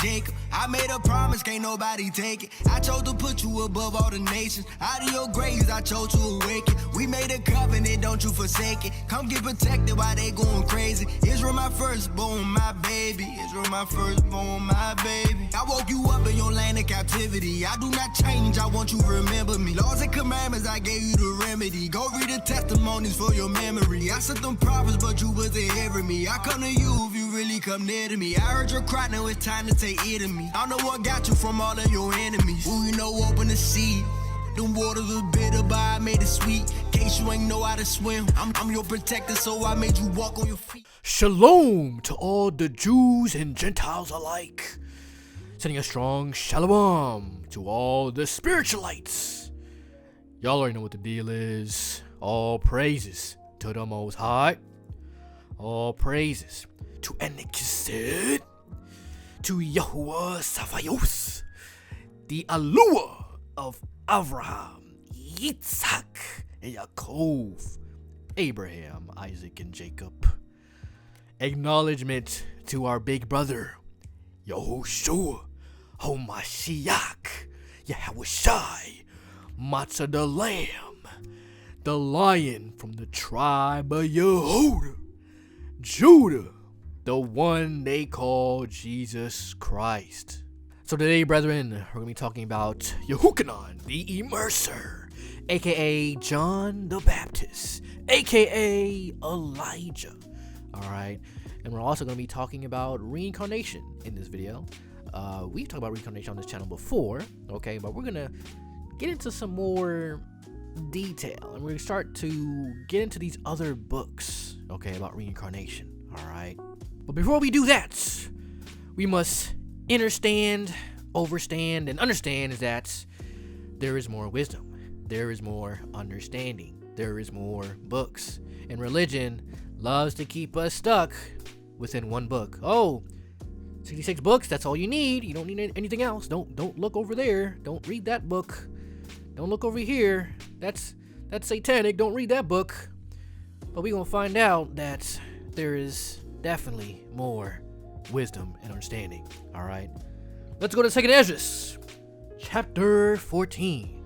Jacob. I made a promise, can't nobody take it. I chose to put you above all the nations. Out of your graves, I chose to awaken. We made a covenant, don't you forsake it. Come get protected while they going crazy. Israel my firstborn, my baby. Israel my firstborn, my baby. I woke you up in your land of captivity. I do not change, I want you to remember me. Laws and commandments, I gave you the remedy. Go read the testimonies for your memory. I sent them prophets, but you wasn't hearing me. I come to you if you really come near to me. I heard your cry, now it's time to take it to me. I know what got you from all of your enemies. Who you know open the sea. Them waters was bitter, but I made it sweet. In case you ain't know how to swim, I'm your protector, so I made you walk on your feet. Shalom to all the Jews and Gentiles alike. Sending a strong shalom to all the spiritualites. Y'all already know what the deal is. All praises to the Most High. All praises to Anikisid. To Yahuwah Saphayos. The allure of Abraham, Yitzhak, and Yaakov, Abraham, Isaac, and Jacob. Acknowledgement to our big brother, Yahushua, HaMashiach, Yahushai, Matzah the Lamb, the Lion from the tribe of Yehuda, Judah, the one they call Jesus Christ. So today, brethren, we're going to be talking about Yahuchanon the Immerser, aka John the Baptist, aka Elijah. Alright, and we're also going to be talking about reincarnation in this video. We've talked about reincarnation on this channel before, okay, but we're going to get into some more detail, and we're going to start to get into these other books, okay, about reincarnation, alright? But before we do that, we must understand, overstand, and understand is that there is more wisdom, there is more understanding, there is more books, and religion loves to keep us stuck within one book. Oh, 66 books, that's all you need. You don't need anything else. Don't look over there. Don't read that book. Don't look over here. That's satanic. Don't read that book. But we're gonna find out that there is definitely more wisdom and understanding. Alright, let's go to 2nd Esdras chapter 14.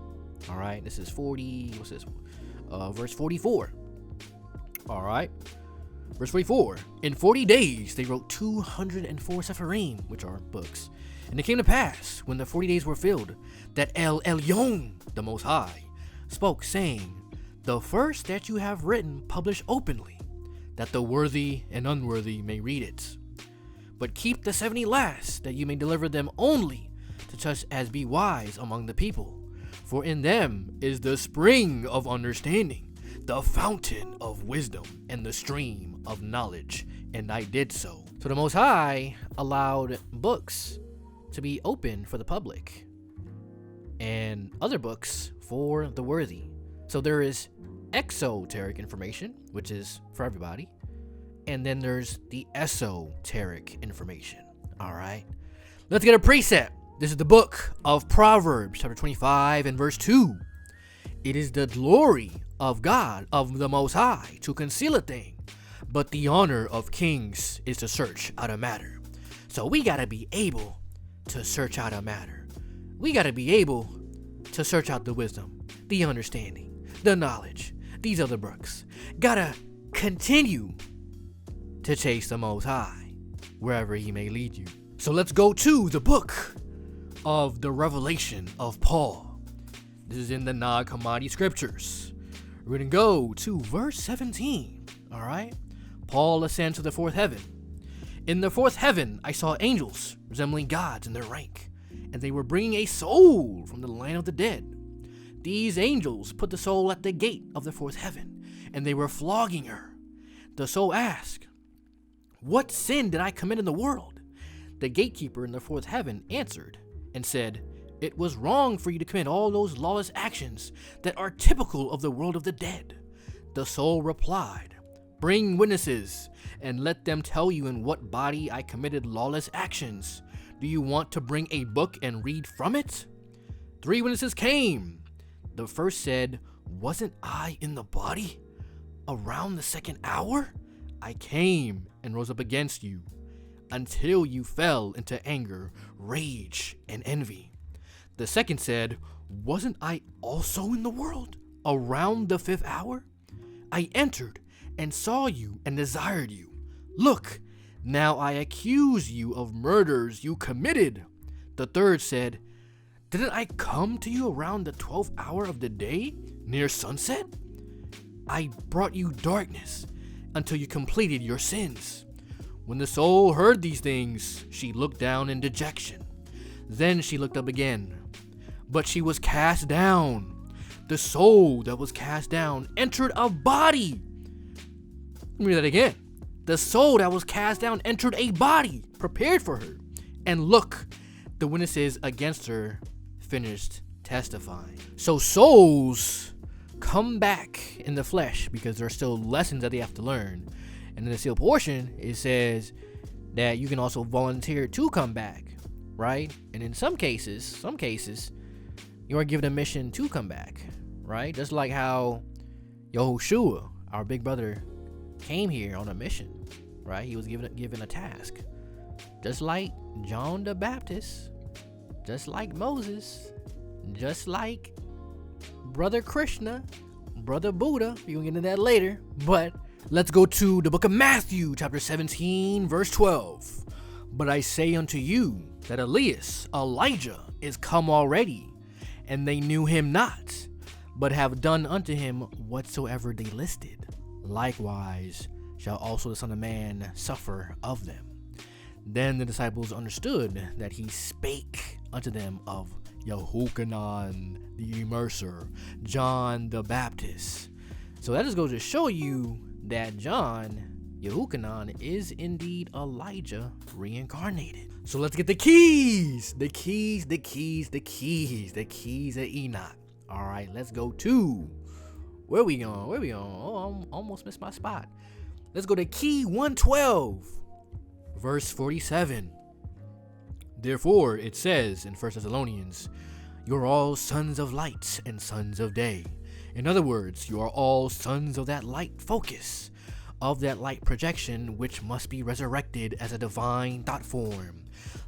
Alright, this is 40, what's this, verse 44. Alright, verse 44. In 40 days they wrote 204 Sepharim, which are books. And it came to pass, when the 40 days were filled, that El Elyon, the Most High, spoke, saying, the first that you have written publish openly, that the worthy and unworthy may read it. But keep the 70 last, that you may deliver them only to such as be wise among the people. For in them is the spring of understanding, the fountain of wisdom, and the stream of knowledge. And I did so. So the Most High allowed books to be open for the public, and other books for the worthy. So there is exoteric information, which is for everybody. And then there's the esoteric information. Alright, let's get a precept. This is the book of Proverbs, chapter 25 and verse 2. It is the glory of God, of the Most High, to conceal a thing, but the honor of kings is to search out a matter. So we gotta be able to search out a matter. We gotta be able to search out the wisdom, the understanding, the knowledge. These other books gotta continue to chase the Most High wherever he may lead you. So let's go to the book of the Revelation of Paul. This is in the Nag Hammadi scriptures. We're gonna go to verse 17. Alright, Paul ascends to the 4th heaven. In the 4th heaven I saw angels resembling gods in their rank, and they were bringing a soul from the land of the dead. These angels put the soul at the gate of the 4th heaven, and they were flogging her. The soul asked, what sin did I commit in the world? The gatekeeper in the 4th heaven answered and said, it was wrong for you to commit all those lawless actions that are typical of the world of the dead. The soul replied, bring witnesses and let them tell you in what body I committed lawless actions. Do you want to bring a book and read from it? 3 witnesses came. The first said, wasn't I in the body around the 2nd hour? I came and rose up against you. until you fell into anger, rage, and envy. The second said, wasn't I also in the world around the 5th hour? I entered and saw you and desired you. Look, now I accuse you of murders you committed. The third said, didn't I come to you around the 12th hour of the day, near sunset? I brought you darkness until you completed your sins. When the soul heard these things, she looked down in dejection. Then she looked up again, but she was cast down. The soul that was cast down entered a body. Let me read that again. The soul that was cast down entered a body prepared for her. And look, the witnesses against her finished testifying. So souls come back in the flesh because there are still lessons that they have to learn. And in the sealed portion, it says that you can also volunteer to come back, right? And in some cases, you are given a mission to come back, right? Just like how Yahushua, our big brother, came here on a mission, right? He was given a task. Just like John the Baptist, just like Moses, just like Brother Krishna, Brother Buddha. We're going to get into that later. But let's go to the book of Matthew, chapter 17, verse 12. But I say unto you that Elijah is come already, and they knew him not, but have done unto him whatsoever they listed. Likewise shall also the Son of Man suffer of them. Then the disciples understood that he spake unto them of Yahuchanon the Immerser, John the Baptist. So that just goes to show you that John, Yahuchanon, is indeed Elijah reincarnated. So let's get the keys of Enoch. All right, let's go to, where we going? Oh, I almost missed my spot. Let's go to key 112, verse 47. Therefore, it says in 1 Thessalonians, you're all sons of light and sons of day. In other words, you are all sons of that light focus, of that light projection, which must be resurrected as a divine thought form,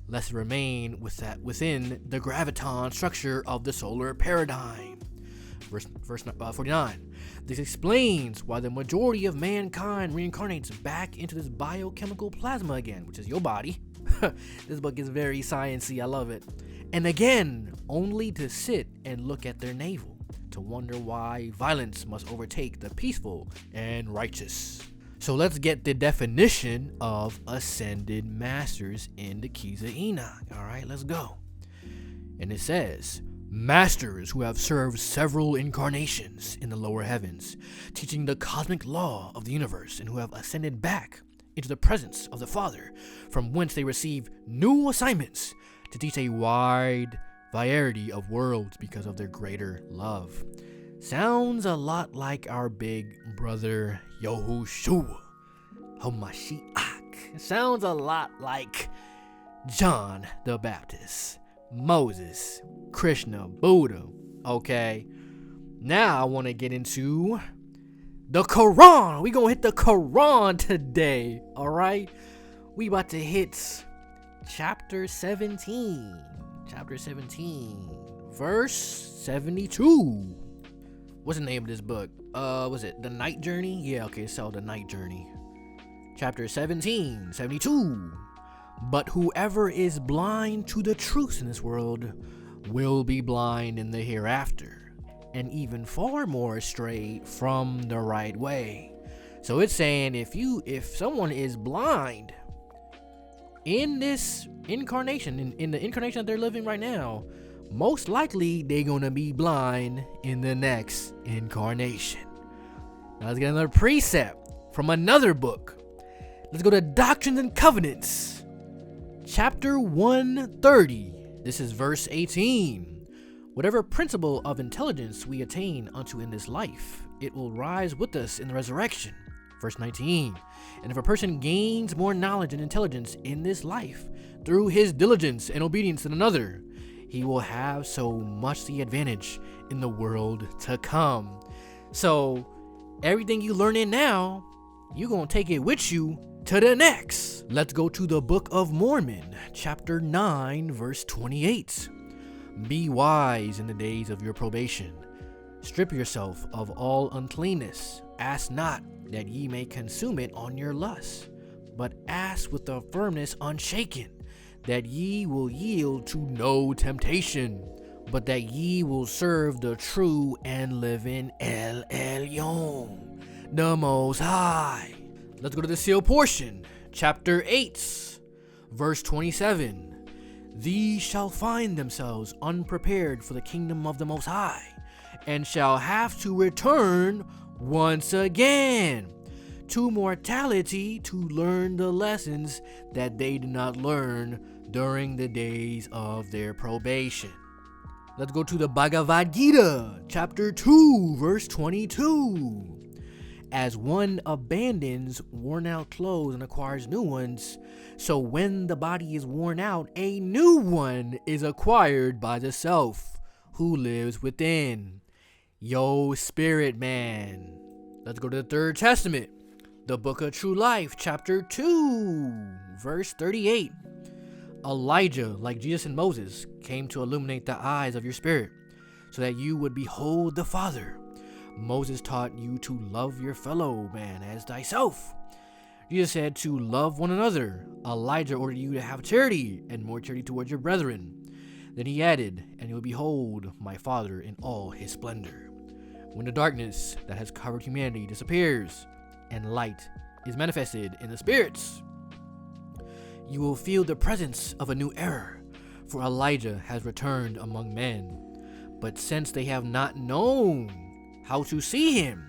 lest it remain within the graviton structure of the solar paradigm. Verse 49. This explains why the majority of mankind reincarnates back into this biochemical plasma again, which is your body. This book is very sciencey. I love it. And again, only to sit and look at their navel, to wonder why violence must overtake the peaceful and righteous. So let's get the definition of ascended masters in the keys of Enoch. All right, let's go. And it says, masters who have served several incarnations in the lower heavens, teaching the cosmic law of the universe, and who have ascended back into the presence of the Father, from whence they receive new assignments to teach a wide variety of worlds because of their greater love. Sounds a lot like our big brother Yahushua HaMashiach. Sounds a lot like John the Baptist, Moses, Krishna, Buddha. Okay, now I want to get into the Quran. We gonna hit the Quran today. All right, we about to hit chapter 17, verse 72. What's the name of this book? Was it The Night Journey? Yeah, okay, so The Night Journey. Chapter 17, 72. But whoever is blind to the truth in this world will be blind in the hereafter, and even far more astray from the right way. So it's saying if someone is blind in this incarnation, in the incarnation that they're living right now, most likely they're gonna be blind in the next incarnation. Now let's get another precept from another book. Let's go to Doctrines and Covenants, chapter 130. This is verse 18. Whatever principle of intelligence we attain unto in this life, it will rise with us in the resurrection. Verse 19. And if a person gains more knowledge and intelligence in this life through his diligence and obedience than another, he will have so much the advantage in the world to come. So everything you learn in now, you're going to take it with you to to the next. Let's go to the Book of Mormon, chapter 9, verse 28. Be wise in the days of your probation. Strip yourself of all uncleanness. Ask not that ye may consume it on your lust, but ask with a firmness unshaken, that ye will yield to no temptation, but that ye will serve the true and living El Elyon, the Most High. Let's go to the sealed portion, chapter 8, verse 27. These shall find themselves unprepared for the kingdom of the Most High, and shall have to return once again to mortality to learn the lessons that they did not learn during the days of their probation. Let's go to the Bhagavad Gita, chapter 2, verse 22. As one abandons worn out clothes and acquires new ones, so when the body is worn out, a new one is acquired by the self who lives within. Yo, spirit man. Let's go to the Third Testament, the Book of True Life, chapter 2, verse 38. Elijah, like Jesus and Moses, came to illuminate the eyes of your spirit, so that you would behold the Father. Moses taught you to love your fellow man as thyself. Jesus said to love one another. Elijah ordered you to have charity and more charity towards your brethren. Then he added, and you will behold my Father in all his splendor. When the darkness that has covered humanity disappears and light is manifested in the spirits, you will feel the presence of a new era, for Elijah has returned among men. But since they have not known how to see him,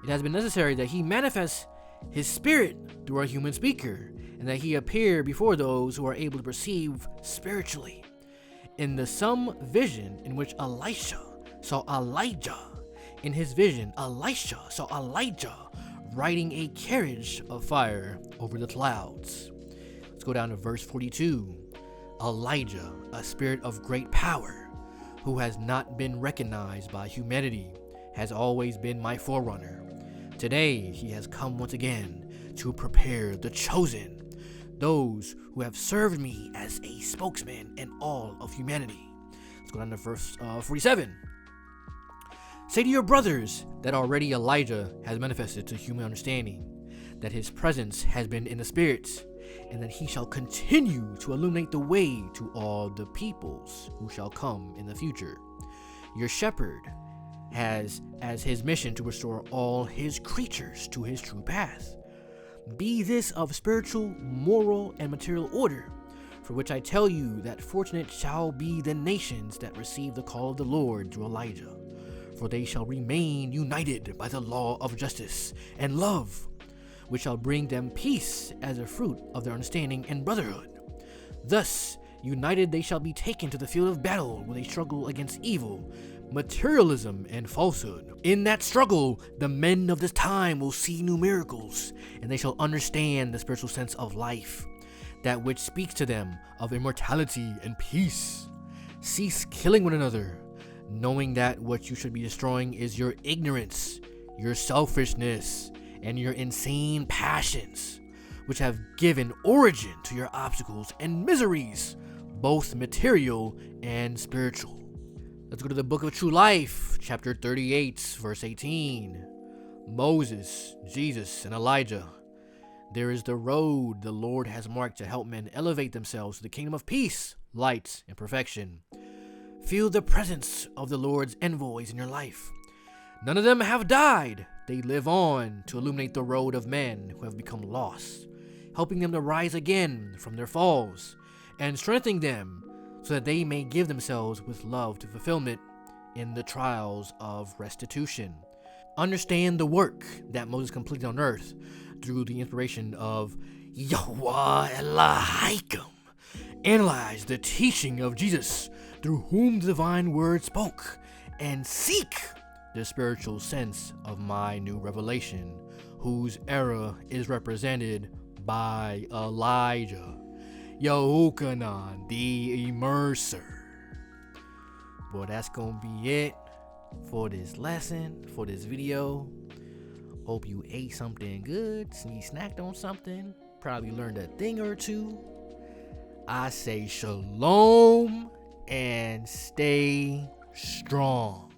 it has been necessary that he manifest his spirit through a human speaker, and that he appear before those who are able to perceive spiritually. In the sum vision in which Elisha saw Elijah, in his vision Elisha saw Elijah riding a carriage of fire over the clouds. Let's go down to verse 42. Elijah, a spirit of great power, who has not been recognized by humanity, has always been my forerunner. Today he has come once again to prepare the chosen, those who have served me as a spokesman in all of humanity. Let's go down to verse 47. Say to your brothers that already Elijah has manifested to human understanding, that his presence has been in the spirits, and that he shall continue to illuminate the way to all the peoples who shall come in the future. Your shepherd has as his mission to restore all his creatures to his true path. Be this of spiritual, moral, and material order, for which I tell you that fortunate shall be the nations that receive the call of the Lord through Elijah, for they shall remain united by the law of justice and love, which shall bring them peace as a fruit of their understanding and brotherhood. Thus, united they shall be taken to the field of battle, where they struggle against evil, materialism, and falsehood. In that struggle, the men of this time will see new miracles, and they shall understand the spiritual sense of life, that which speaks to them of immortality and peace. Cease killing one another, knowing that what you should be destroying is your ignorance, your selfishness, and your insane passions, which have given origin to your obstacles and miseries, both material and spiritual. Let's go to the Book of True Life, chapter 38, verse 18. Moses, Jesus, and Elijah. There is the road the Lord has marked to help men elevate themselves to the kingdom of peace, light, and perfection. Feel the presence of the Lord's envoys in your life. None of them have died. They live on to illuminate the road of men who have become lost, helping them to rise again from their falls, and strengthening them so that they may give themselves with love to fulfillment in the trials of restitution. Understand the work that Moses completed on earth through the inspiration of Yahuwah Elohim. Analyze the teaching of Jesus through whom the divine word spoke, and seek the spiritual sense of my new revelation, whose era is represented by Elijah, Yahuchanon the Immerser. Well, that's gonna be it for this lesson, for this video. Hope you ate something good, you snacked on something, probably learned a thing or two. I say shalom and stay strong.